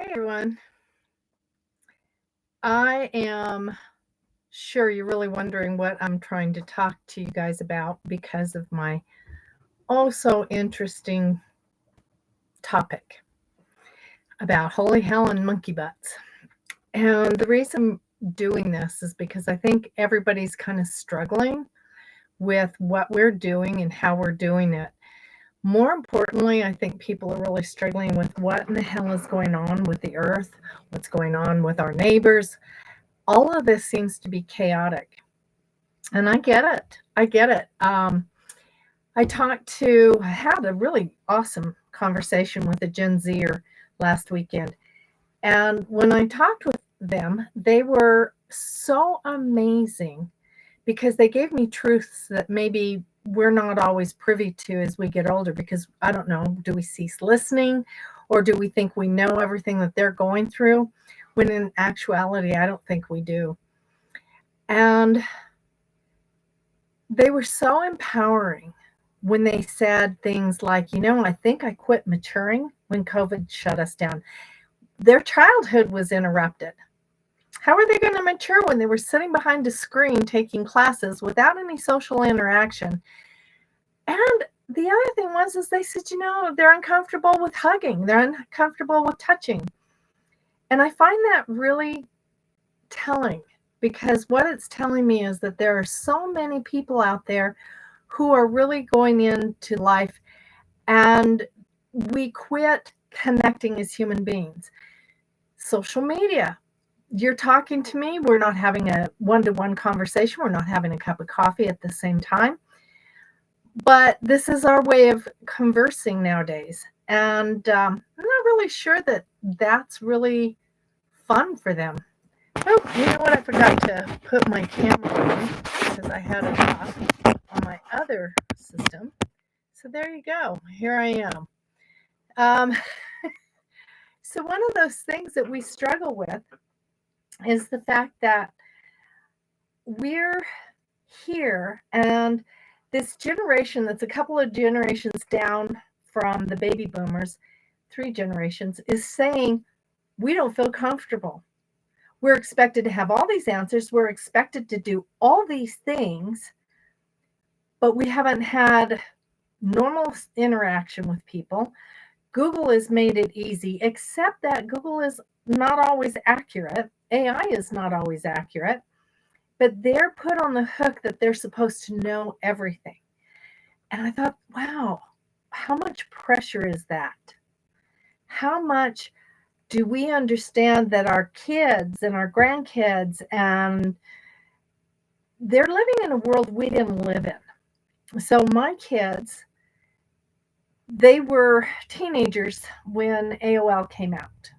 Hey everyone. I am sure you're really wondering what I'm trying to talk to you guys about because of my also interesting topic about holy hell and monkey butts. And the reason I'm doing this is because I think everybody's kind of struggling with what we're doing and how we're doing it. More importantly, I think people are really struggling with what in the hell is going on with the earth, what's going on with our neighbors. All of this seems to be chaotic. And I get it. I get it. I had a really awesome conversation with a Gen Zer last weekend. And when I talked with them, they were so amazing because they gave me truths that maybe we're not always privy to as we get older. Because I don't know, do we cease listening or do we think we know everything that they're going through? When in actuality, I don't think we do. And they were so empowering when they said things like, I think I quit maturing when COVID shut us down. Their childhood was interrupted. How are they going to mature when they were sitting behind a screen taking classes without any social interaction? And the other thing was, is they said, they're uncomfortable with hugging. They're uncomfortable with touching. And I find that really telling because what it's telling me is that there are so many people out there who are really going into life and we quit connecting as human beings. Social media. You're talking to me. We're not having a one-to-one conversation. We're not having a cup of coffee at the same time. But this is our way of conversing nowadays. And I'm not really sure that that's really fun for them. Oh, you know what? I forgot to put my camera on because I had it off on my other system. So there you go. Here I am. Um, so one of those things that we struggle with is the fact that we're here and this generation that's a couple of generations down from the baby boomers, 3 generations, is saying we don't feel comfortable. We're expected to have all these answers. We're expected to do all these things, but we haven't had normal interaction with people. Google has made it easy, except that Google is not always accurate. AI is not always accurate, but they're put on the hook that they're supposed to know everything. And I thought, wow, how much pressure is that? How much do we understand that our kids and our grandkids and they're living in a world we didn't live in? So my kids, they were teenagers when AOL came out.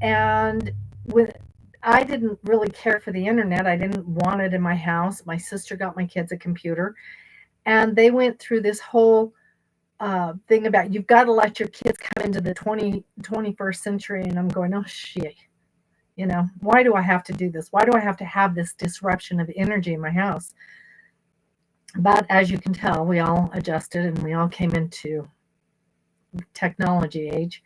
And with I didn't really care for the internet. I didn't want it in my house. My sister got my kids a computer, and they went through this whole thing about you've got to let your kids come into the 21st century. And I'm going, oh, shit. Why do I have to do this? Why do I have to have this disruption of energy in my house? But as you can tell, we all adjusted and we all came into technology age.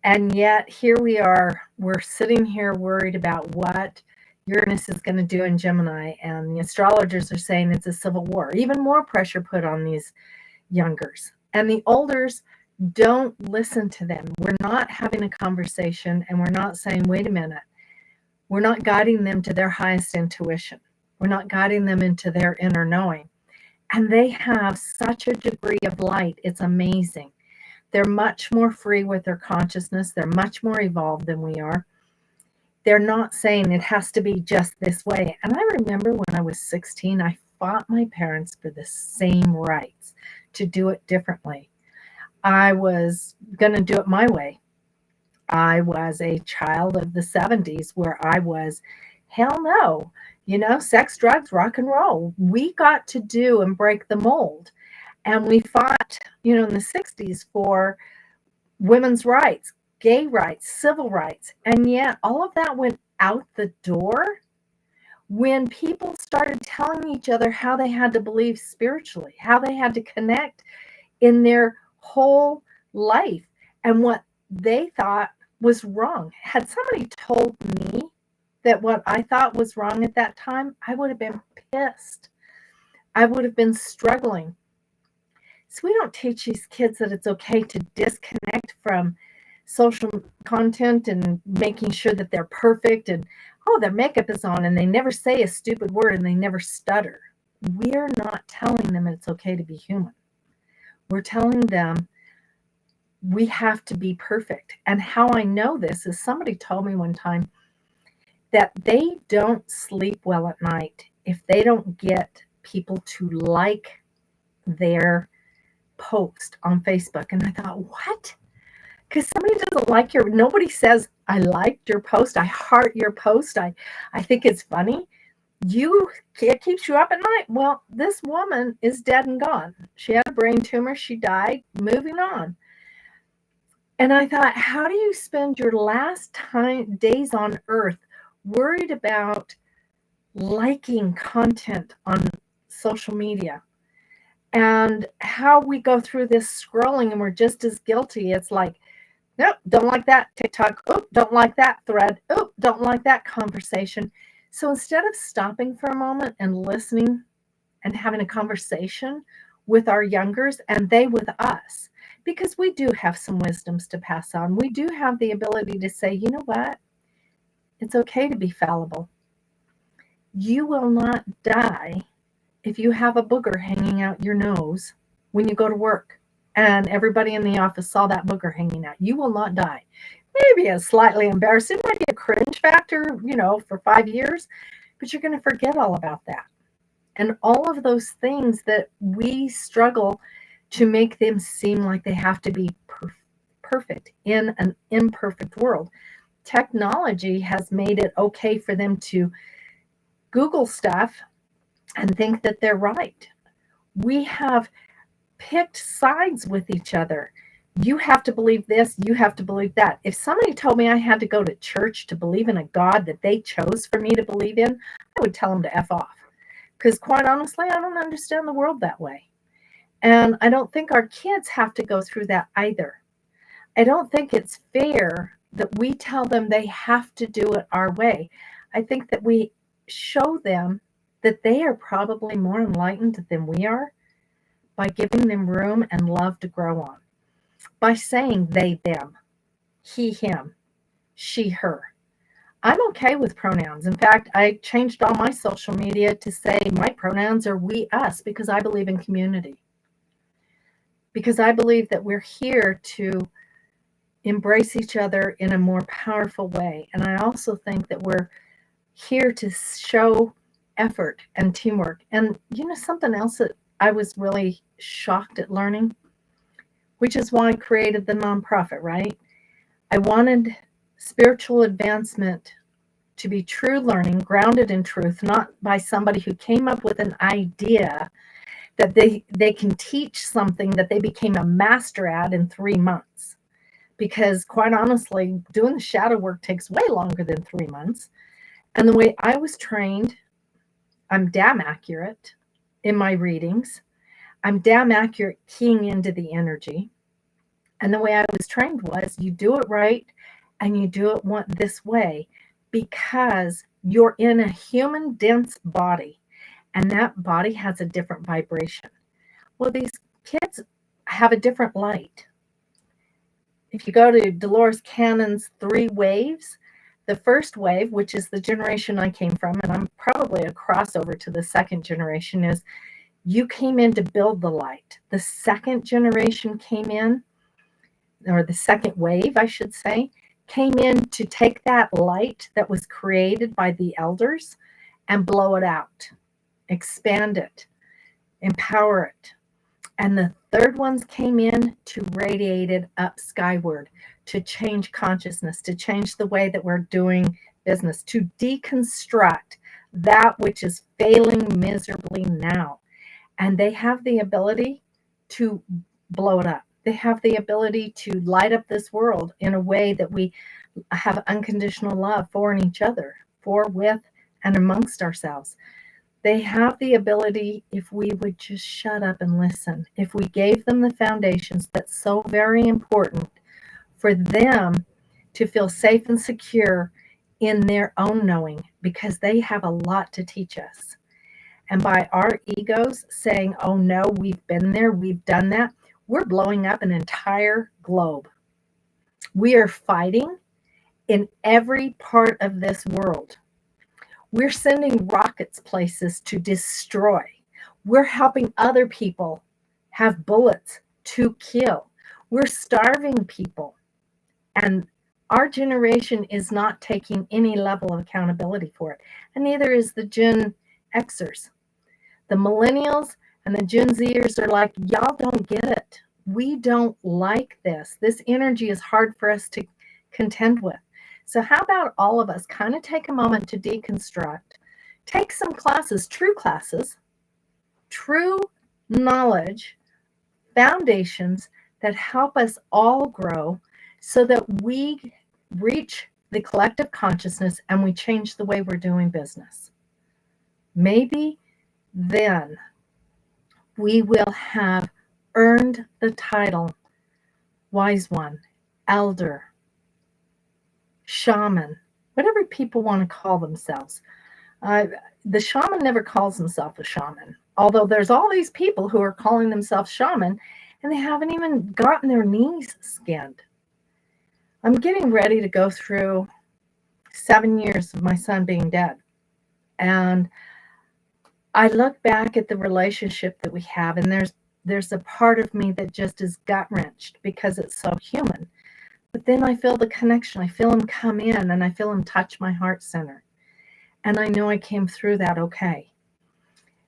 And yet here we are, we're sitting here worried about what Uranus is going to do in Gemini. And the astrologers are saying it's a civil war, even more pressure put on these youngers. And the olders don't listen to them. We're not having a conversation and we're not saying, wait a minute, we're not guiding them to their highest intuition. We're not guiding them into their inner knowing. And they have such a degree of light. It's amazing. They're much more free with their consciousness. They're much more evolved than we are. They're not saying it has to be just this way. And I remember when I was 16, I fought my parents for the same rights to do it differently. I was going to do it my way. I was a child of the 70s where I was, hell no, sex, drugs, rock and roll. We got to do and break the mold. And we fought, in the 60s for women's rights, gay rights, civil rights. And yet all of that went out the door when people started telling each other how they had to believe spiritually, how they had to connect in their whole life. And what they thought was wrong. Had somebody told me that what I thought was wrong at that time, I would have been pissed. I would have been struggling. So we don't teach these kids that it's okay to disconnect from social content and making sure that they're perfect and, oh, their makeup is on and they never say a stupid word and they never stutter. We're not telling them it's okay to be human. We're telling them we have to be perfect. And how I know this is somebody told me one time that they don't sleep well at night if they don't get people to like their post on Facebook. And I thought, what? Because somebody doesn't like nobody says, I liked your post, I heart your post, I think it's funny. It keeps you up at night. Well, this woman is dead and gone. She had a brain tumor, she died, moving on. And I thought, how do you spend your last days on earth worried about liking content on social media? And how we go through this scrolling and we're just as guilty. It's like, nope, don't like that TikTok. Oh, don't like that thread. Oh, don't like that conversation. So instead of stopping for a moment and listening and having a conversation with our youngers and they with us, because we do have some wisdoms to pass on. We do have the ability to say, you know what? It's okay to be fallible. You will not die if you have a booger hanging out your nose when you go to work and everybody in the office saw that booger hanging out. You will not die. Maybe it's slightly embarrassing, might be a cringe factor, for 5 years, but you're going to forget all about that. And all of those things that we struggle to make them seem like they have to be perfect in an imperfect world. Technology has made it okay for them to Google stuff and think that they're right. We have picked sides with each other. You have to believe this, you have to believe that. If somebody told me I had to go to church to believe in a God that they chose for me to believe in, I would tell them to F off. Because quite honestly, I don't understand the world that way. And I don't think our kids have to go through that either. I don't think it's fair that we tell them they have to do it our way. I think that we show them that they are probably more enlightened than we are by giving them room and love to grow on, by saying they, them, he, him, she, her. I'm okay with pronouns. In fact, I changed all my social media to say my pronouns are we, us, because I believe in community. Because I believe that we're here to embrace each other in a more powerful way. And I also think that we're here to show effort and teamwork. And something else that I was really shocked at learning, which is why I created the nonprofit, right? I wanted spiritual advancement to be true learning, grounded in truth, not by somebody who came up with an idea that they can teach something that they became a master at in 3 months. Because quite honestly, doing the shadow work takes way longer than 3 months. And the way I was trained, I'm damn accurate in my readings. I'm damn accurate keying into the energy. And the way I was trained was you do it right and you do it this way because you're in a human dense body and that body has a different vibration. Well, these kids have a different light. If you go to Dolores Cannon's 3 waves, the first wave, which is the generation I came from, and I'm probably a crossover to the second generation, is you came in to build the light. The second generation came in, or the second wave, I should say, came in to take that light that was created by the elders and blow it out, expand it, empower it. And the third ones came in to radiate it up skyward, to change consciousness, to change the way that we're doing business, to deconstruct that which is failing miserably now. And they have the ability to blow it up. They have the ability to light up this world in a way that we have unconditional love for and each other, for, with, and amongst ourselves. They have the ability, if we would just shut up and listen, if we gave them the foundations that's so very important for them to feel safe and secure in their own knowing, because they have a lot to teach us. And by our egos saying, oh no, we've been there, we've done that, we're blowing up an entire globe. We are fighting in every part of this world. We're sending rockets places to destroy. We're helping other people have bullets to kill. We're starving people. And our generation is not taking any level of accountability for it. And neither is the Gen Xers. The millennials and the Gen Zers are like, y'all don't get it. We don't like this. This energy is hard for us to contend with. So how about all of us kind of take a moment to deconstruct, take some classes, true knowledge, foundations that help us all grow so that we reach the collective consciousness and we change the way we're doing business. Maybe then we will have earned the title wise one, elder, shaman, whatever people want to call themselves. The shaman never calls himself a shaman, although there's all these people who are calling themselves shaman and they haven't even gotten their knees skinned. I'm getting ready to go through 7 years of my son being dead. And I look back at the relationship that we have, and there's a part of me that just is gut-wrenched because it's so human. But then I feel the connection. I feel him come in and I feel him touch my heart center. And I know I came through that okay.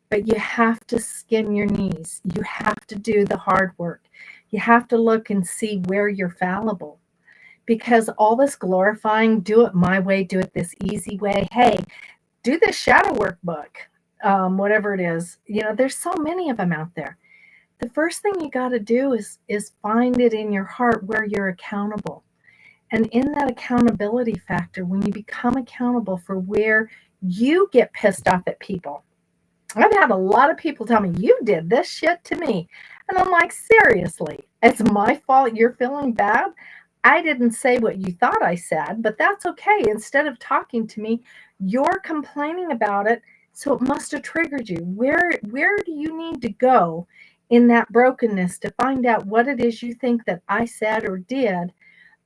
But you have to skin your knees. You have to do the hard work. You have to look and see where you're fallible. Because all this glorifying, do it my way, do it this easy way. Hey, do this shadow workbook, whatever it is. You know, there's so many of them out there. The first thing you got to do is find it in your heart where you're accountable. And in that accountability factor, when you become accountable for where you get pissed off at people. I've had a lot of people tell me, you did this shit to me. And I'm like, seriously, it's my fault you're feeling bad? I didn't say what you thought I said, but that's okay. Instead of talking to me, you're complaining about it. So it must have triggered you. Where do you need to go in that brokenness to find out what it is you think that I said or did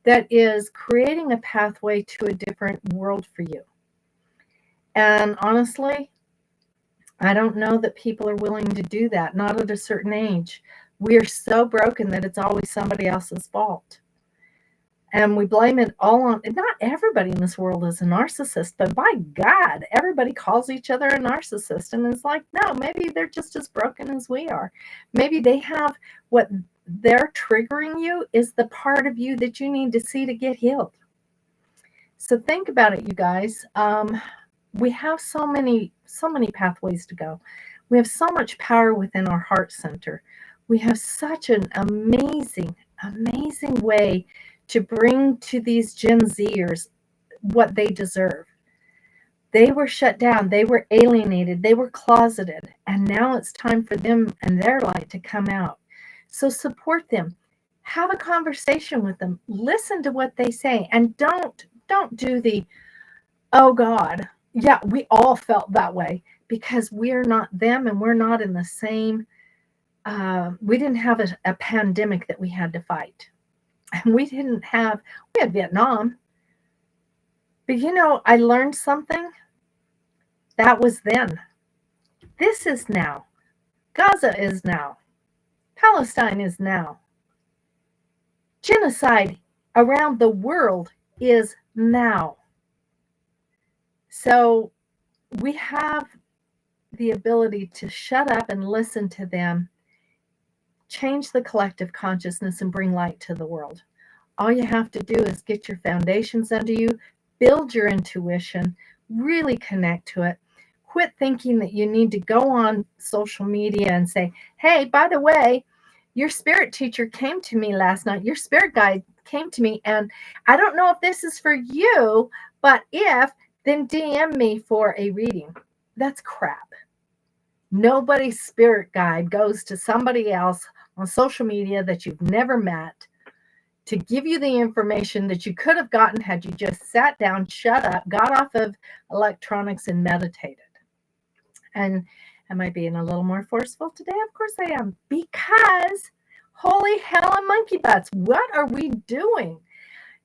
that is creating a pathway to a different world for you? And honestly, I don't know that people are willing to do that, not at a certain age. We are so broken that it's always somebody else's fault. And we blame it all on, not everybody in this world is a narcissist, but by God, everybody calls each other a narcissist. And it's like, no, maybe they're just as broken as we are. Maybe they have what they're triggering you is the part of you that you need to see to get healed. So think about it, you guys. We have so many pathways to go. We have so much power within our heart center. We have such an amazing way to bring to these Gen Zers what they deserve. They were shut down. They were alienated. They were closeted. And now it's time for them and their light to come out. So support them. Have a conversation with them. Listen to what they say. And don't do the, oh God. Yeah, we all felt that way because we're not them and we're not in the same, we didn't have a pandemic that we had to fight. And we had Vietnam. But you know, I learned something. That was then. This is now. Gaza is now. Palestine is now. Genocide around the world is now. So we have the ability to shut up and listen to them, change the collective consciousness, and bring light to the world. All you have to do is get your foundations under you, build your intuition, really connect to it. Quit thinking that you need to go on social media and say, hey, by the way, your spirit teacher came to me last night. Your spirit guide came to me, and I don't know if this is for you, but if, then DM me for a reading. That's crap. Nobody's spirit guide goes to somebody else on social media that you've never met to give you the information that you could have gotten had you just sat down, shut up, got off of electronics, and meditated. And am I being a little more forceful today? Of course I am, because holy hell and monkey butts, what are we doing?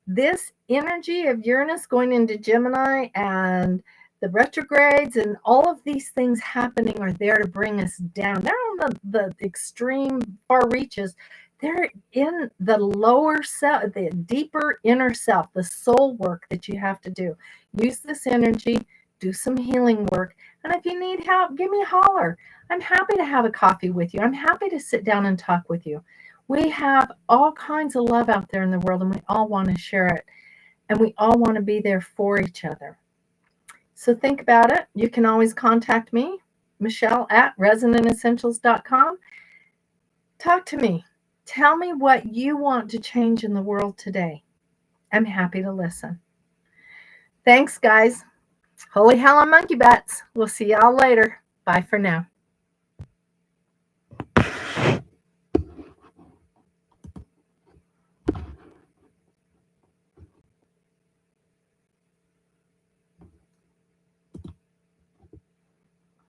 This energy of Uranus going into Gemini and the retrogrades and all of these things happening are there to bring us down. They're on the extreme far reaches. They're in the lower self, the deeper inner self, the soul work that you have to do. Use this energy, do some healing work. And if you need help, give me a holler. I'm happy to have a coffee with you. I'm happy to sit down and talk with you. We have all kinds of love out there in the world, and we all want to share it. And we all want to be there for each other. So think about it. You can always contact me, Michelle at resonantessentials.com. Talk to me. Tell me what you want to change in the world today. I'm happy to listen. Thanks, guys. Holy hell on monkey butts. We'll see y'all later. Bye for now.